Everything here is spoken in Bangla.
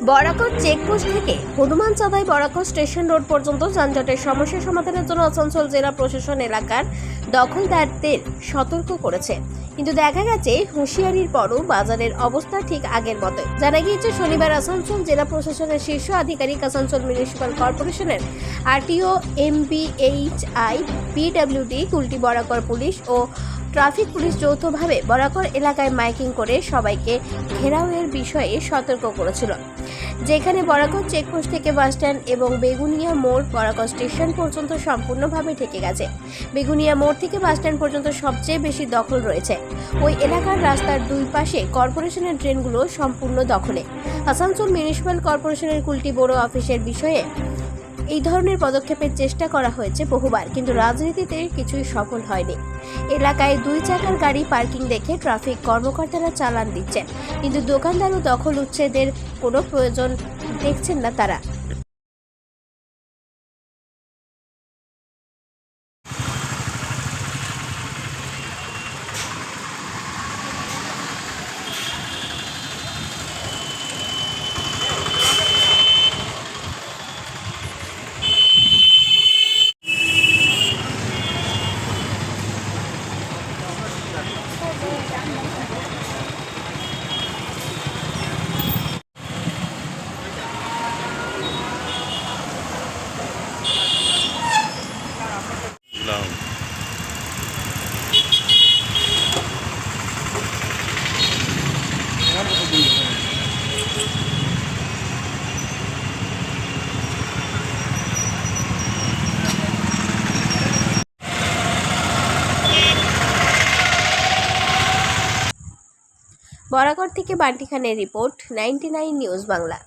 বরাকর চেকপোস্ট থেকে হনুমান চাঁদাই বরাকর স্টেশন রোড পর্যন্ত যানজটের সমস্যা সমাধানের জন্য আসানসোল জেলা প্রশাসন এলাকার দখলদারদের সতর্ক করেছে, কিন্তু দেখা গেছে হুঁশিয়ারির পরও বাজারের অবস্থা ঠিক আগের মতোই। জানা গিয়েছে শনিবার আসানসোল জেলা প্রশাসনের শীর্ষ আধিকারিক আসানসোল মিউনিসিপ্যাল কর্পোরেশনের RTO, MBHI, PWD, Kulti Barakar police ও ট্রাফিক পুলিশ যৌথভাবে বরাকর এলাকায় মাইকিং করে সবাইকে ঘেরাওয়ের বিষয়ে সতর্ক করেছিল। যেখানে বরাকর চেকপোস্ট থেকে বাসস্ট্যান্ড এবং বেগুনিয়া মোড় বরাকর স্টেশন পর্যন্ত সম্পূর্ণভাবে ঠেকে গেছে। বেগুনিয়া মোড় থেকে বাসস্ট্যান্ড পর্যন্ত সবচেয়ে বেশি দখল রয়েছে। ওই এলাকার রাস্তার দুই পাশে কর্পোরেশনের ট্রেনগুলো সম্পূর্ণ দখলে। আসানসোল মিউনিসিপ্যাল কর্পোরেশনের কুলটি বড় অফিসের বিষয়ে এই ধরনের পদক্ষেপের চেষ্টা করা হয়েছে বহুবার, কিন্তু রাজনীতিতে কিছুই সফল হয়নি। এলাকায় 2 চাকার গাড়ি পার্কিং দেখে ট্রাফিক কর্মকর্তারা চালান দিচ্ছেন, কিন্তু দোকানদার ও দখল উচ্ছেদের কোনো প্রয়োজন দেখছেন না তারা। বরাকর থেকে বান্টি খানের রিপোর্ট, 99 নিউজ বাংলা।